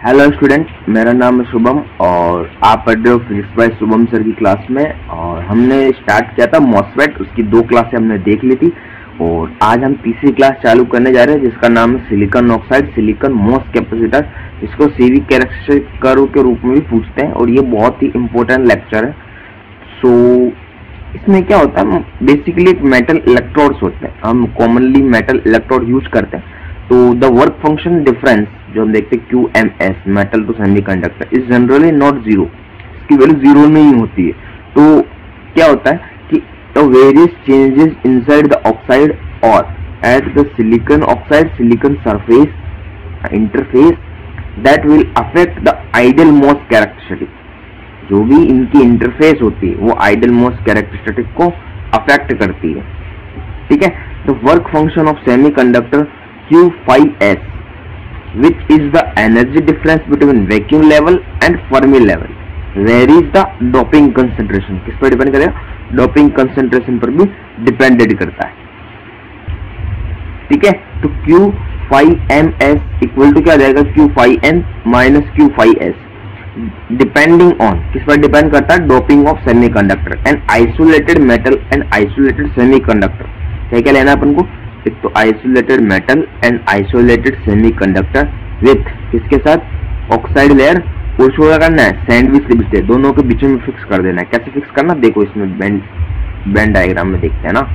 Hello student, मेरा नाम है शुभम और आप पढ़ रहे हो फिजिक्स बाय शुभम सर की क्लास में। और हमने स्टार्ट किया था मॉसफेट, उसकी 2 क्लासें हमने देख ली थी और आज हम तीसरी क्लास चालू करने जा रहे हैं जिसका नाम है silicon oxide, silicon most capacitor. इसको सीवी कैरेक्टरिस्टिक कर्व के रूप में भी पूछते हैं और ये बहुत ही इंपॉर्टेंट लेक्चर है। सो इसमें क्या होता है, बेसिकली एक मेटल इलेक्ट्रोड्स होते हैं, हम कॉमनली मेटल इलेक्ट्रोड यूज करते हैं। तो द वर्क फंक्शन डिफरेंस जो हम देखते हैं QMS, metal to semiconductor, is generally not zero, इसकी वैल्यू जीरो नहीं होती है। तो क्या होता है कि the various changes inside the oxide और at the silicon oxide silicon surface interface that will affect the ideal MOS characteristic. जो भी इनकी इंटरफेस होती है वो आइडियल मोस्ट कैरेक्टरिस्टिक को अफेक्ट करती है। ठीक है, the work function of semiconductor Q5S, which is the energy difference between vacuum level and Fermi level, varies the doping concentration। किस पर डिपेंड करेगा? डोपिंग कंसेंट्रेशन पर भी डिपेंडेड करता है। ठीक है, तो Q5MS इक्वल टू क्या आ जाएगा? Q5N minus Q5S, depending on, किस पर डिपेंड करता है? Doping of semiconductor and isolated metal and isolated semiconductor. क्या क्या लेना है अपन को? एक तो isolated metal and isolated semiconductor with किसके साथ? Oxide layer. और उसको क्या करना है? सैंडविच लिपस्टिक, दोनों के बीच में फिक्स कर देना है। कैसे फिक्स करना? देखो इसमें बेंड डायग्राम में देखते हैं ना।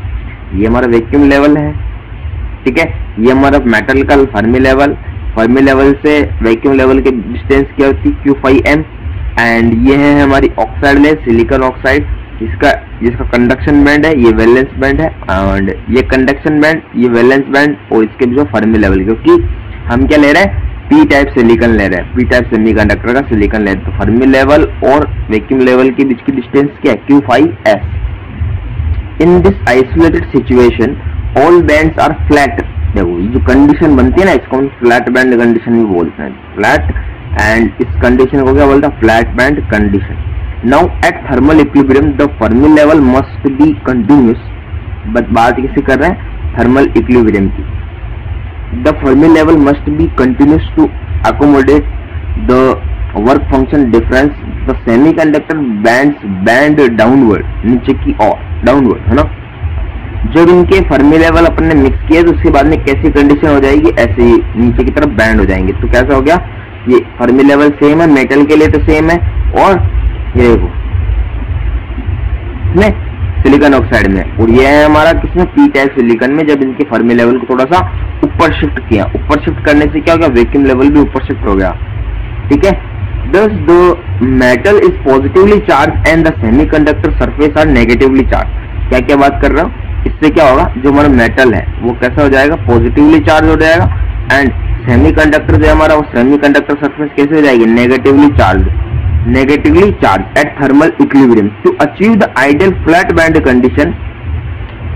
ये हमारा वैक्यूम लेवल है, ठीक है। ये हमारा मेटल का फर्मी लेवल, फर्मी लेवल से वैक्यूम लेवल के डिस्टेंस क्या होती है? Q5M। एंड ये है हमारी ऑक्साइड लेयर, सिलिकॉन ऑक्साइड, जिसका कंडक्शन बैंड है, ये वैलेंस बैंड है। एंड ये कंडक्शन बैंड, ये वैलेंस बैंड और इसके बीच में फर्मी लेवल, क्योंकि हम क्या ले रहे हैं? पी टाइप सिलिकॉन ले रहे हैं, पी टाइप सेमीकंडक्टर का सिलिकॉन ले रहे हैं। तो फर्मी लेवल और वैक्यूम लेवल के बीच की डिस्टेंस क्या है? Q5S। In this isolated situation all bands are flat. देखो ये जो कंडीशन बनती है ना, इसको हम फ्लैट बैंड कंडीशन भी बोलते हैं, फ्लैट। एंड इस कंडीशन को क्या बोलते हैं? Flat band condition. Now at thermal equilibrium the Fermi level must be continuous। बात किससे कर रहे हैं? थर्मल इक्विलिब्रियम की। The Fermi level must be continuous to accommodate the work function difference the semiconductor bands band downward, नीचे की ओर downward, है ना। जब इनके फर्मी लेवल अपन ने मिक्स किया तो उसके बाद में कैसी कंडीशन हो जाएगी? ऐसे ही नीचे की तरफ बैंड हो जाएंगे। तो कैसा हो गया? ये फर्मी लेवल सेम है, मेटल के लिए तो सेम है, और ये देखो इसमें सिलिकॉन ऑक्साइड में, और ये है हमारा किसमें? पी टाइप सिलिकॉन में। जब इनके फर्मी लेवल को थोड़ा सा ऊपर शिफ्ट किया, ऊपर शिफ्ट करने से क्या हो गया? वैक्यूम लेवल भी ऊपर शिफ्ट हो गया। ठीक है, thus the metal is positively charged and the semiconductor surface are negatively charged। क्या क्या बात कर रहा हूँ? इससे क्या होगा? जो हमारा मेटल है वो कैसा हो जाएगा? पॉजिटिवली चार्ज हो जाएगा। एंड सेमीकंडक्टर जो हमारा, वो सेमीकंडक्टर सरफेस कैसे हो जाएगी? Negatively charge at thermal equilibrium to achieve the ideal flat band condition.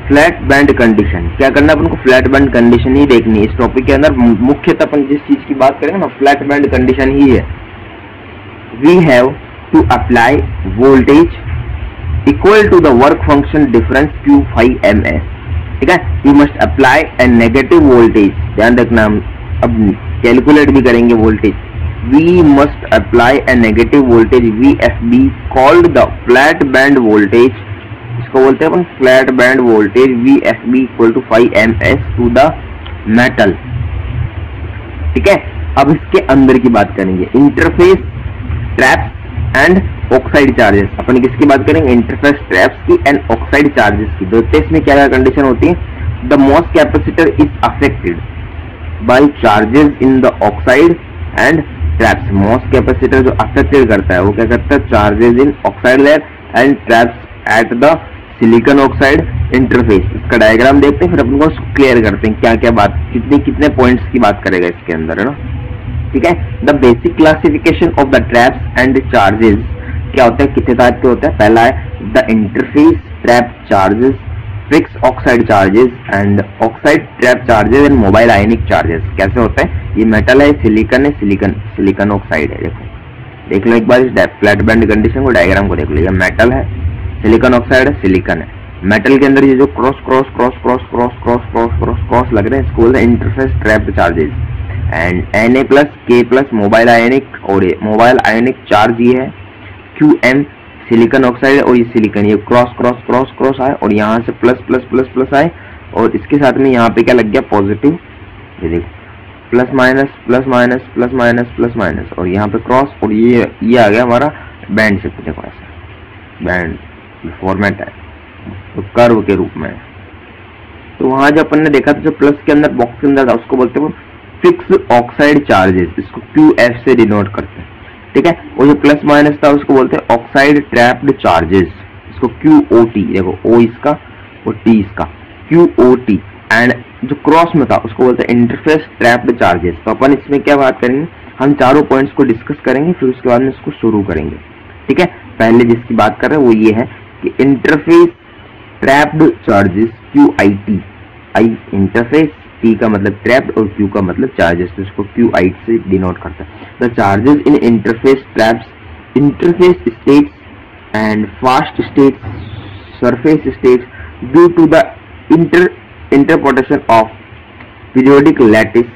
Flat band condition क्या करना है अपन को? फ्लैट बैंड कंडीशन ही देखनी है इस टॉपिक के अंदर। मुख्यतः अपन जिस चीज की बात करेंगे ना, फ्लैट बैंड कंडीशन ही है। We have to apply voltage equal to the work function difference Q5MS। ठीक है, we must apply a negative voltage. ध्यान रखना, हम अब कैलकुलेट भी करेंगे voltage. We must apply a negative voltage VFB called the flat band voltage। इसको बोलते हैं अपन flat band voltage VFB equal to 5MS to the metal। ठीक है, अब इसके अंदर की बात करेंगे, interface traps and oxide charges. अपन किसकी बात करेंगे? इंटरफेस ट्रैप्स की एंड ऑक्साइड चार्जेस की। दोस्तों इसमें क्या क्या कंडीशन होती है? The MOS capacitor is affected by charges in the oxide and traps. MOS capacitor जो अफेक्टेड करता है वो क्या करता है? Charges in oxide layer and traps at the silicon oxide interface. इसका डायग्राम देखते हैं, फिर अपन को क्लियर करते हैं क्या क्या बात, कितने पॉइंट्स की बात करेगा इसके अंदर, है ना। ठीक है, the basic classification of the traps and charges क्या होता है? कितने टाइप के होते हैं? पहला है the interface trap charges, fix oxide charges and oxide trap charges and mobile ionic charges. कैसे होते हैं? ये मेटल है, सिलिकॉन है, सिलिकॉन ऑक्साइड है। देखो देख लो एक बार इस फ्लैट बैंड कंडीशन को, डायग्राम को देख लो। ये मेटल है, सिलिकॉन ऑक्साइड है, सिलिकॉन है। मेटल के अंदर ये जो क्रॉस लग रहे हैं इसको बोलते हैं interface trap charges. And Na plus K plus mobile ionic, और मोबाइल आयनिक चार्ज ये है Qm सिलिकॉन ऑक्साइड, और ये सिलिकॉन ये क्रॉस क्रॉस क्रॉस क्रॉस आए और यहाँ से प्लस प्लस प्लस प्लस आए, और इसके साथ में यहाँ पे क्या लग गया पॉजिटिव, ये देखो plus minus plus minus plus minus plus minus, और यहाँ पे क्रॉस, और ये आ गया हमारा बैंड से, देखो ऐसा बैंड फॉर्मेट है तो कर्व के रूप में। तो वहां जो अपन ने देखा था जो प्लस के अंदर बॉक्स के अंदर था उसको बोलते हैं फिक्स ऑक्साइड चार्जेस, इसको QF से डिनोट करते हैं, ठीक है। और जो प्लस माइनस था उसको बोलते हैं ऑक्साइड ट्रैप्ड चार्जेस, इसको QOT, देखो O इसका और T इसका, QOT। एंड जो क्रॉस में था उसको बोलते हैं इंटरफेस ट्रैप्ड चार्जेस। तो अपन इसमें क्या बात करेंगे, हम चारों पॉइंट्स को डिस्कस करेंगे, फिर उसके बाद में इसको शुरू करेंगे, ठीक है। पहले जिसकी बात कर रहे हैं वो ये है कि interface trapped charges QIT, I interface, T का मतलब ट्रैप्ड और Q का मतलब चार्जेस, तो इसको QIT से डिनोट करता है। The charges in interface traps interface states and fast states surface states due to the interpretation of periodic lattice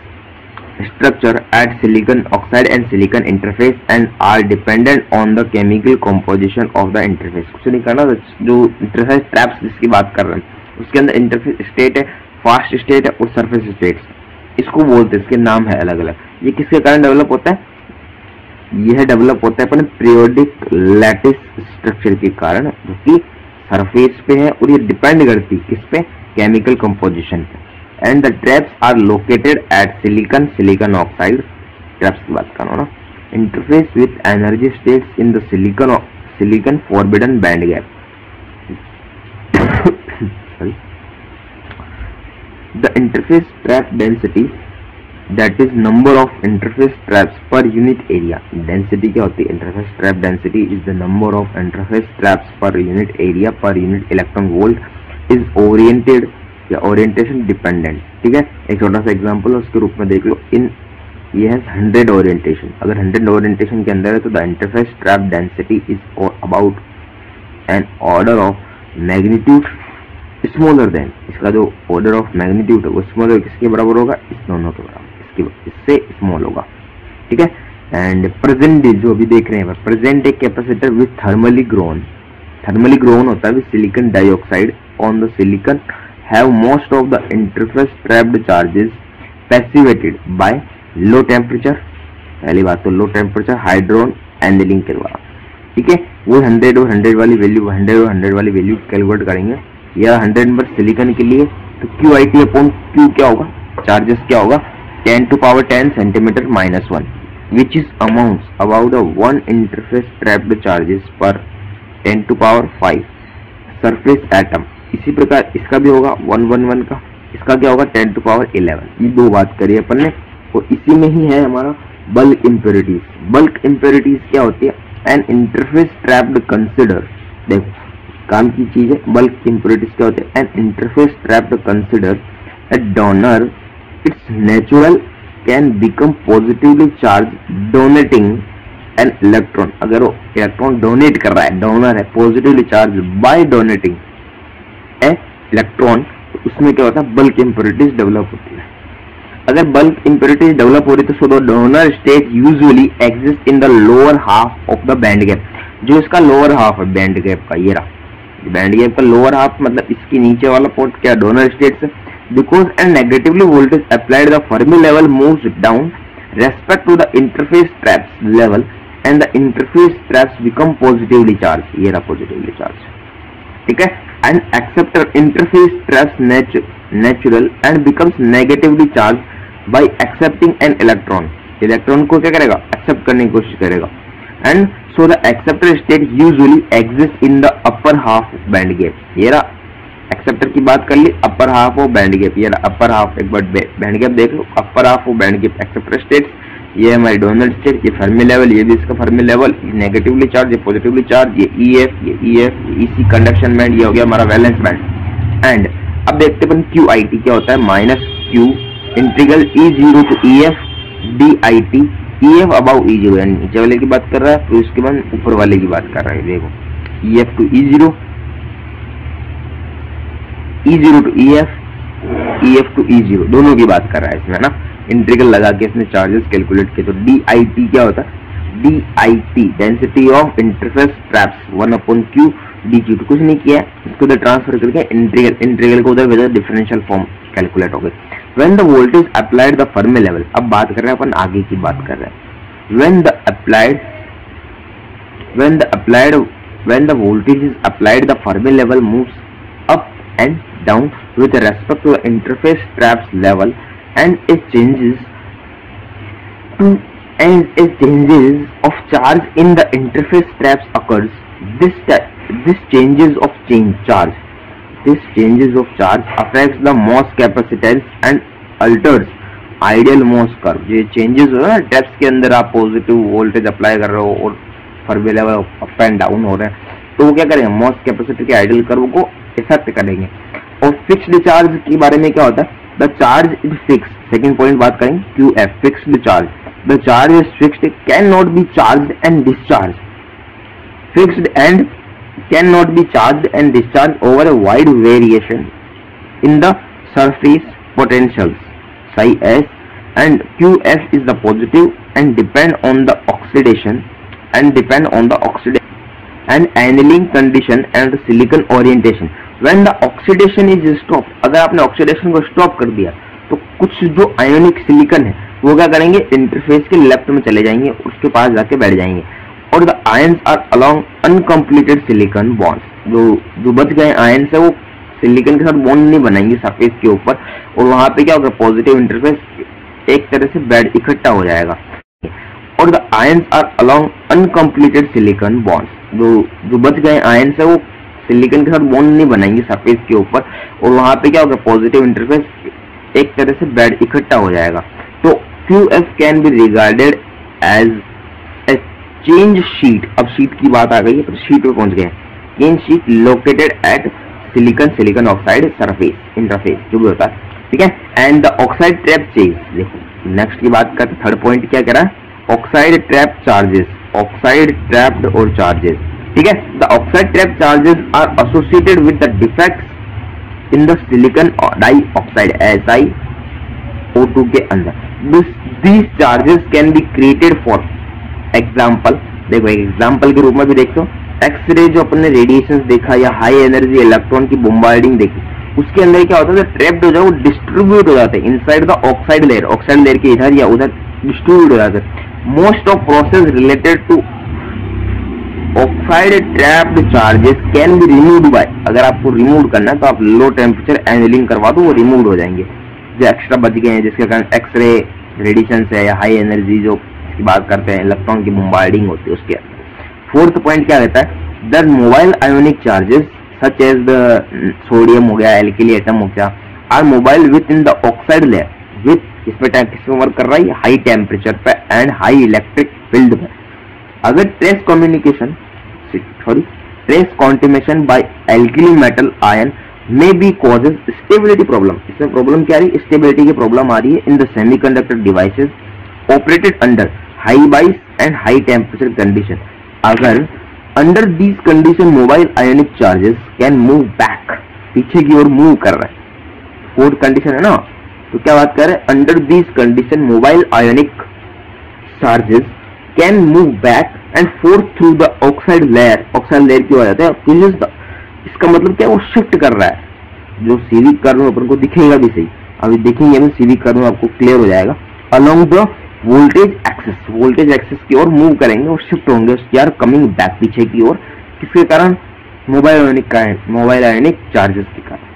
structure at silicon oxide and silicon interface and are dependent on the chemical composition of the interface। कुछ नहीं करना, जो interface traps जिसकी बात कर रहे हैं उसके अंदर इंटरफेस स्टेट है, फास्ट स्टेट है और सरफेस स्टेट्स, इसको बोलते हैं, इसके नाम है अलग अलग। ये किसके कारण डेवलप होता है, यह डेवलप होता है अपने पीरियोडिक लैटिस स्ट्रक्चर के कारण, जो कि सरफेस पे है और ये डिपेंड करती है किस पे, केमिकल कंपोजिशन पे। And the traps are located at silicon oxide, traps की बात करो ना, interface with energy states in the silicon forbidden band gap. The interface trap density that is number of interface traps per unit area. Density क्या होती है, interface trap density is the number of interface traps per unit area per unit electron volt is oriented या orientation dependent, ठीक है। एक छोटा सा example उसके रूप में देख लो, इन ये है 100 ओरिएंटेशन, अगर 100 ओरिएंटेशन के अंदर है तो the interface trap density is about an order of magnitude smaller than, इसका जो ऑर्डर ऑफ मैग्नीट्यूड है वो स्मॉलर किसके बराबर होगा, इस दोनों के बराबर, इससे स्मॉल होगा, ठीक है। एंड प्रेजेंट जो अभी देख रहे हैं प्रेजेंट एक कैपेसिटर विथ थर्मली ग्रोन होता है with silicon dioxide on the silicon have most of the interface trapped charges passivated by low temperature. पहली बात तो लो टेम्परेचर हाइड्रोन एंगलिंग के द्वारा, ठीक है। वो 100 और 100 वाली वैल्यू 100 और 100 वाली वैल्यू कैलकुलेट करेंगे, या 100 नंबर सिलिकॉन के लिए तो QIT अपॉन Q क्या होगा, चार्जेस क्या होगा, 10⁻10 centimetre -1 which is amounts about the one interface trapped charges per 10⁵ surface atom। इसी प्रकार इसका भी होगा 111 का, इसका क्या होगा 10⁻11। ये दो बात करी अपन ने, और इसी में ही है हमारा बल्क इम्प्योरिटीज। बल्क इम्प्योरिटीज क्या होती है, एन इंटरफेस ट्रैप्ड कंसिडर, देखो काम की चीज है। बल्क इम्प्योरिटीज क्या होते हैं, N interface trapped consider a donor its natural can become positively charged donating an electron। अगर वो इलेक्ट्रॉन डोनेट कर रहा है, डोनर है, positively charge by donating A electron, तो उसमें क्या होता है, बल्क इम्प्योरिटीज डेवलप होती है। अगर बल्क इम्प्योरिटीज डेवलप हो रही है तो so the donor state usually exist in the lower half of the band gap. जो इसका लोअर हाफ है बैंड गैप का, ये रहा बैंड गैप का लोअर हाफ, मतलब इसके नीचे वाला पोर्ट क्या डोनर स्टेट से, because a negatively voltage applied the Fermi level moves down respect to the interface traps level and the interface traps become positively charged, ये रहा positively charged, ठीक है। and acceptor interface traps natural and becomes negatively charged by accepting an electron। Electron को क्या करेगा, accept करने की कोशिश करेगा। and so the acceptor state usually exists in the upper half band gap। ये रहा एक्सेप्टर की बात कर ली, अपर हाफ और बैंड गैप, ये अपर हाफ, एक बार बैंड गैप देख लो, अपर हाफ और बैंड गैप एक्सेप्टर स्टेट, ये हमारी डोनर स्टेट, ये फर्मी लेवल, ये भी इसका फर्मी लेवल, ये नेगेटिवली चार्ज, ये पॉजिटिवली चार्ज, ये EF, ये EC कंडक्शन बैंड, ये हो गया हमारा वैलेंस बैंड। एंड अब देखते हैं QIT क्या होता है, -Q integral E0 to EF DIT, EF above E0, यानी नीचे वाले की बात कर रहा है, फिर उसके बाद ऊपर वाले की बात कर रहा है, देखो EF to E0, E0 to EF, EF to E0 दोनों की बात कर रहा है इसमें ना। इंटीग्रल लगा के इसने चार्जेस कैलकुलेट किए। तो DIT क्या होता है, DIT density of interface traps 1/q dq। तो कुछ नहीं किया, इसको उधर ट्रांसफर करके इंटीग्रल को उधर डिफरेंशियल फॉर्म कैलकुलेट हो गई। When the voltage applied the Fermi level, अब बात कर रहे हैं अपन आगे की बात कर रहे हैं। when the voltage is applied, the Fermi level moves up and down with respect to the interface traps level, and as changes of charge in the interface traps occurs, this changes of charge affects the MOS capacitance and alters ideal MOS curve. ये changes हो रहा है traps के अंदर, आप positive voltage apply कर रहे हो और Fermi level up and down हो रहे हैं, तो वो क्या करेंगे, MOS कैपेसिटर के आइडियल कर्व को इफेक्ट करेंगे। और फिक्स्ड चार्ज के बारे में क्या होता है, the charge is fix. Second point बात करेंगे QF, fixed charge. The charge is fixed, can not be charge and discharge. Fixed and can not be charge and discharge over a wide variation in the surface potentials psi s, and QF is the positive and depend on the oxidation and annealing condition and the silicon orientation. When the oxidation is stopped, अगर आपने oxidation को stop कर दिया तो कुछ जो ionic silicon है वो क्या करेंगे, इंटरफेस के लेफ्ट में चले जाएंगे, उसके पास जाके बैठ जाएंगे। और the ions are along uncompleted silicon bonds, जो बच गए आयंस है वो सिलिकन के साथ बॉन्ड नहीं बनाएंगे सरफेस के ऊपर, और वहां पे क्या होगा, पॉजिटिव इंटरफेस एक तरह से बैड इकट्ठा हो जाएगा। और the ions are along uncompleted silicon bonds, जो बच गए आयंस है वो सिलिकन के साथ बॉन्ड नहीं बनाएंगे सरफेस के ऊपर, और वहां पे क्या होगा, पॉजिटिव इंटरफेस एक तरह से बैड इकट्ठा हो जाएगा। तो QF can be regarded as a change sheet. अब शीट की बात आ गई है, तो शीट पे पहुंच गए। Change sheet located at silicon oxide surface interface जो भी होता है, ठीक है। And the oxide trap change, देखो नेक्स्ट की बात करते, थर्ड पॉइंट क्या कह रहा है, oxide trap charges, oxide trapped और चार्जेस, ठीक है। The oxide trap charges are associated with the defects in the silicon dioxide SiO2 के अंदर। these charges can be created for example, देखो एक एग्जाम्पल के रूप में भी देखो, एक्सरे जो अपने रेडिएशन देखा या हाई एनर्जी इलेक्ट्रॉन की बॉम्बार्डिंग देखी, उसके अंदर क्या होता है, ट्रैप्ड हो जाए वो डिस्ट्रीब्यूट हो जाते हैं इनसाइड द ऑक्साइड लेयर के इधर या उधर डिस्ट्रीब्यूट हो जाते हैं। Most of process related to oxide trapped charges can be removed by, अगर आपको रिमूव करना है तो आप लो टेम्परेचर एनलिंग करवा दो, वो रिमूव हो जाएंगे जो एक्स्ट्रा बच गए हैं, जिसके कारण एक्सरे रेडिएशन से या हाई एनर्जी जो की बात करते हैं इलेक्ट्रॉन की बॉम्बार्डिंग होती है उसके अंदर। फोर्थ पॉइंट क्या रहता है, the mobile ionic charges such as the sodium हो गया, एल्किली एटम हो गया, are mobile within the oxide layer, with इसमें किसमें वर्क कर रहा है, हाई टेम्परेचर पे एंड हाई इलेक्ट्रिक फील्ड में। अगर trace contamination by alkali metal ion may be causes stability problem, इसमें प्रॉब्लम क्या आ रही है, स्टेबिलिटी की प्रॉब्लम आ रही है इन the semiconductor devices operated under high बाइस एंड हाई टेम्परेचर कंडीशन। अगर under these condition mobile ionic charges can move back, पीछे की ओर मूव कर रहे हैं, फोर्थ कंडीशन है ना, तो क्या बात कर रहे हैं, under these condition mobile ionic charges can move back and fourth through the oxide layer की ओर जाते हैं। इसका मतलब क्या है, वो शिफ्ट कर रहा है, जो सीवी कर्व अपन को दिखेगा भी सही, अभी देखेंगे हम सीवी कर्व आपको क्लियर हो जाएगा, अलोंग द वोल्टेज एक्सेस की ओर मूव करेंगे और शिफ्ट होंगे यार कमिंग बैक पीछे की ओर, किसके कारण, मोबाइल आयोनिक चार्जेस के कारण।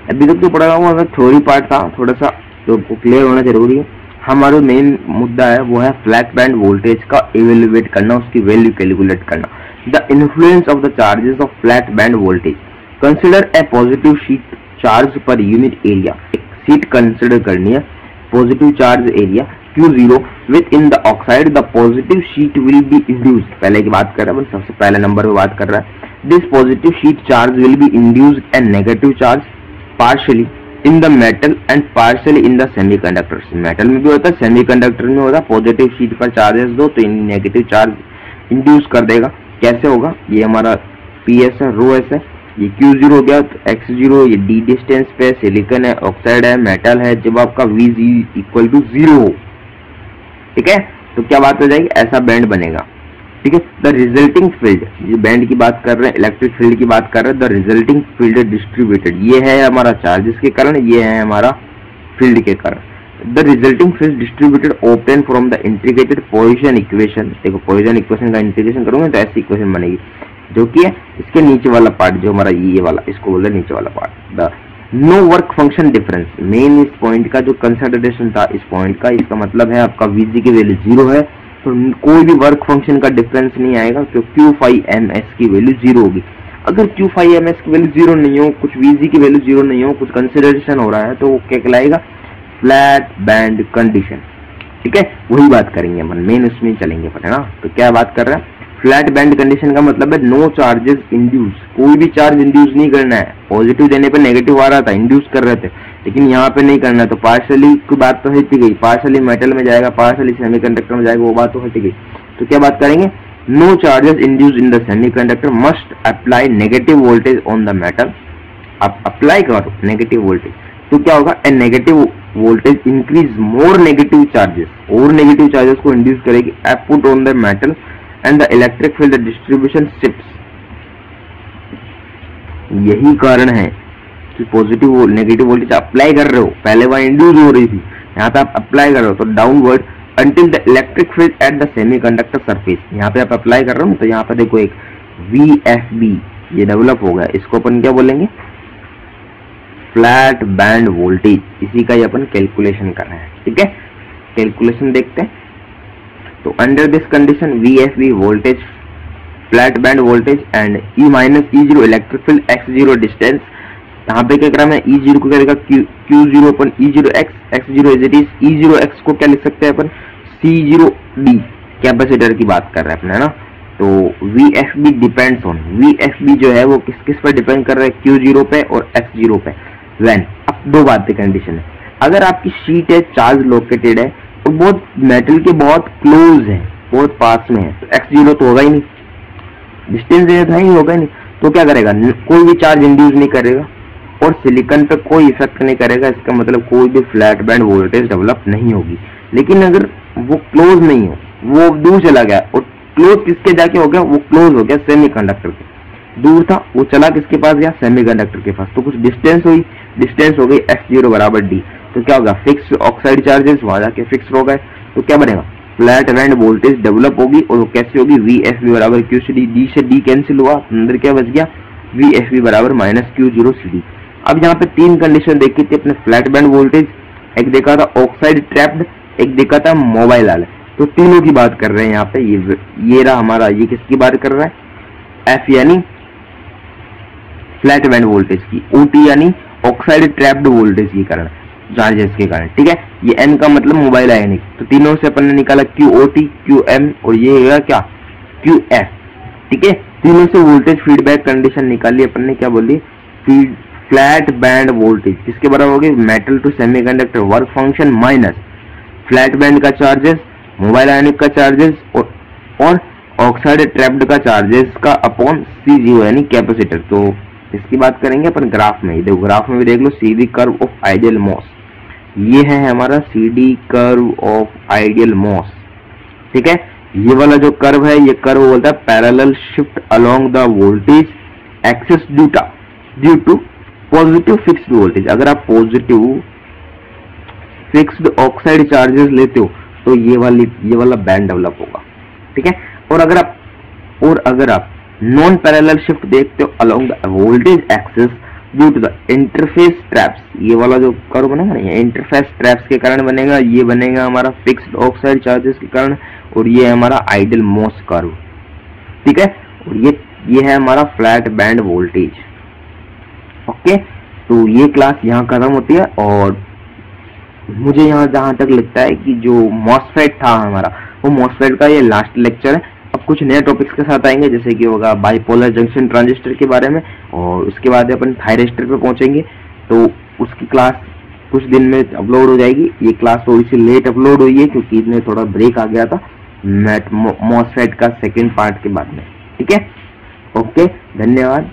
अभी तक तो पढ़ा हुआ अगर थ्योरी पार्ट था, थोड़ा सा तो क्लियर होना जरूरी है। हमारा मेन मुद्दा है वो है फ्लैट बैंड वोल्टेज का इवेल्युएट करना, उसकी वैल्यू कैलकुलेट करना। The influence of the charges of flat band voltage, consider a positive sheet charge पर यूनिट एरिया, एक शीट कंसिडर करनी है, positive charge area Q0 with in the oxide, the positive sheet will be induced, पहले की बात कर रहा है, सबसे पहले नंबर पे बात कर रहा है, this positive sheet charge will be induced and negative charge partially in the metal and partially in the semiconductors. Metal में भी होता है, सेमीकंडक्टर में होता है, पॉजिटिव शीट पर चार्जेस दो तो नेगेटिव चार्ज इंड्यूस कर देगा। कैसे होगा, ये हमारा PS है, रो एस है, ये Q0 हो गया, तो X0 ये D डिस्टेंस पे सिलिकॉन है, ऑक्साइड है, मेटल है, जब आपका Vg इक्वल टू 0 हो, ठीक है, तो क्या बात हो जाएगी, ऐसा बैंड बनेगा, ठीक है। द रिजल्टिंग फील्ड, ये बैंड की बात कर रहे हैं, इलेक्ट्रिक फील्ड की बात कर रहे हैं, द रिजल्टिंग फील्ड डिस्ट्रीब्यूटेड, ये है हमारा चार्जेस के कारण, ये है हमारा फील्ड के कारण। The resulting field distributed obtain from the integrated Poisson equation, देखो पॉइसन इक्वेशन का इंटीग्रेशन करोगे तो ऐसी इक्वेशन बनेगी, जो कि है इसके नीचे वाला पार्ट, जो हमारा ये वाला, इसको बोलते हैं नीचे वाला part. The no work function difference, main इस पॉइंट का जो कंसिडरेशन था इस पॉइंट का, इसका मतलब है आपका Vg की वैल्यू 0 है, तो कोई भी वर्क फंक्शन का डिफरेंस नहीं आएगा, तो Q5ms की वैल्यू 0 होगी। अगर Q5ms की वैल्यू 0 नहीं हो, कुछ Vg की वैल्यू 0 नहीं हो, कुछ कंसिडरेशन हो रहा है, तो वो क्या कहलाएगा, फ्लैट बैंड कंडीशन, ठीक है। वही बात करेंगे अपन, मेन उसमें चलेंगे अपन, है ना। तो क्या बात कर रहे हैं, फ्लैट बैंड कंडीशन का मतलब है नो चार्जेस इंड्यूस, कोई भी चार्ज इंड्यूस नहीं करना है। पॉजिटिव देने पे नेगेटिव आ रहा था, इंड्यूस कर रहे थे, लेकिन यहाँ पे नहीं करना है, तो पार्शियली की बात तो हट गई, पार्शियली मेटल में जाएगा, पार्शियली सेमीकंडक्टर में जाएगा, वो बात तो हट गई। तो क्या बात करेंगे, no charges induce in the semiconductor must apply negative voltage on the metal, आप अप्लाई करो नेगेटिव वोल्टेज, तो क्या होगा, a negative voltage increase more negative charges, और नेगेटिव चार्जेस को इंड्यूस करेगी, put on the metal and the electric field distribution shifts. यही कारण है कि पॉजिटिव और नेगेटिव वोल्टेज अप्लाई कर रहे हो, पहले वहां इंड्यूस हो रही थी, यहाँ पे आप अप्लाई कर रहे हो तो downward until the electric field at the semiconductor surface, यहाँ पे आप अप्लाई कर रहे हो, तो यहाँ पे देखो एक VFB ये डेवलप होगा, इसको अपन क्या बोलेंगे, फ्लैट बैंड वोल्टेज, इसी का ही अपन कैलकुलेशन कर रहे हैं, ठीक है। कैलकुलेशन देखते हैं, तो under this condition VFB voltage, flat band voltage and E minus E0 electric field X0 distance, यहाँ पे क्या क्रम है, E0 को क्या देगा, Q0 upon E0x, X0 as it is, E0x को क्या लिख सकते हैं अपन, C0D, कैपेसिटर की बात कर रहे हैं अपन, है ना। तो VFB डिपेंड्स ऑन, VFB जो है वो किस किस पर डिपेंड कर रहा है, Q0 पे और X0 पे। व्हेन, अब दो बातें कंडीशन है, अगर आपकी शीट है चार्ज लोकेटेड है और बहुत मेटल के बहुत क्लोज है, बहुत पास में है, तो X0 तो होगा ही नहीं, डिस्टेंस था ही होगा ही नहीं, तो क्या करेगा, कोई भी चार्ज इंड्यूस नहीं करेगा और सिलिकॉन पे कोई इफेक्ट नहीं करेगा, इसका मतलब कोई भी फ्लैट बैंड वोल्टेज डेवलप नहीं होगी। लेकिन अगर वो क्लोज नहीं हो, वो दूर चला गया, और क्लोज किसके जाके हो गया, वो क्लोज हो गया सेमीकंडक्टर के, दूर था वो चला किसके पास गया, सेमीकंडक्टर के पास, तो कुछ डिस्टेंस हुई, डिस्टेंस हो गई X0 बराबर D, तो क्या होगा, फिक्स ऑक्साइड चार्जेस वहां जाके फिक्स हो गए, तो क्या बनेगा, फ्लैट बैंड वोल्टेज डेवलप होगी, और वो कैसे होगी, VFB बराबर Q से D, D से D कैंसिल हुआ, अंदर क्या बच गया, VFB बराबर माइनस Q0 CD। अब यहाँ पे तीन कंडीशन देखी थी अपने फ्लैट बैंड वोल्टेज, एक देखा था ऑक्साइड ट्रैप्ड, एक देखा था मोबाइल वाला, तो तीनों की बात कर रहे हैं यहाँ पे। ये रहा हमारा, ये किसकी बात कर रहा है, F यानी फ्लैट बैंड वोल्टेज की, OT यानी ऑक्साइड ट्रैप्ड वोल्टेज के कारण, चार्जेस के कारण, ठीक है। ये N का मतलब मोबाइल आयनिक, तो तीनों से अपन ने निकाला QOT, QM और ये है क्या, QF, ठीक है। तीनों से वोल्टेज फीडबैक कंडीशन निकाली अपन ने, क्या बोली, फ्लैट बैंड वोल्टेज किसके बराबर होगी, metal to semiconductor work function minus flat band का चार्जेस, मोबाइल आयनिक का चार्जेस और ऑक्साइड ट्रैप्ड का चार्जेस का अपॉन C0 यानी कैपेसिटर। तो इसकी बात करेंगे अपन ग्राफ में, देखो ग्राफ में भी देख लो, CD curve of ideal MOS, ये है हमारा CD curve of ideal MOS, ठीक है। ये वाला जो कर्व है, ये कर्व बोलता है parallel shift along the voltage axis due to positive fixed voltage. अगर आप पॉजिटिव फिक्स्ड ऑक्साइड चार्जेस लेते हो तो ये वाला बैंड डेवलप होगा, ठीक है। और अगर आप नॉन पैरेलल शिफ्ट देखते हो along the voltage axis due to the interface traps, ये वाला जो कर्व बनेगा ना, ये इंटरफेस ट्रैप्स के कारण बनेगा, ये बनेगा हमारा फिक्स्ड ऑक्साइड चार्जेस के कारण, और ये है हमारा आइडियल मॉस कर्व, ठीक है। और ये है हमारा फ्लैट बैंड वोल्टेज, ओके। तो ये क्लास यहाँ खत्म होती है, और मुझे यहाँ जहां तक लगता है कि जो मॉसफेट था हमारा, वो मॉसफेट का ये लास्ट लेक्चर है। अब कुछ नए टॉपिक्स के साथ आएंगे, जैसे कि होगा बाइपोलर जंक्शन ट्रांजिस्टर के बारे में, और उसके बाद अपन थायरिस्टर पे पहुंचेंगे, तो उसकी क्लास कुछ दिन में अपलोड हो जाएगी। ये क्लास थोड़ी सी लेट अपलोड हुई है क्योंकि इसमें थोड़ा ब्रेक आ गया था मॉसफेट का सेकेंड पार्ट के बाद में, ठीक है। ओके, धन्यवाद।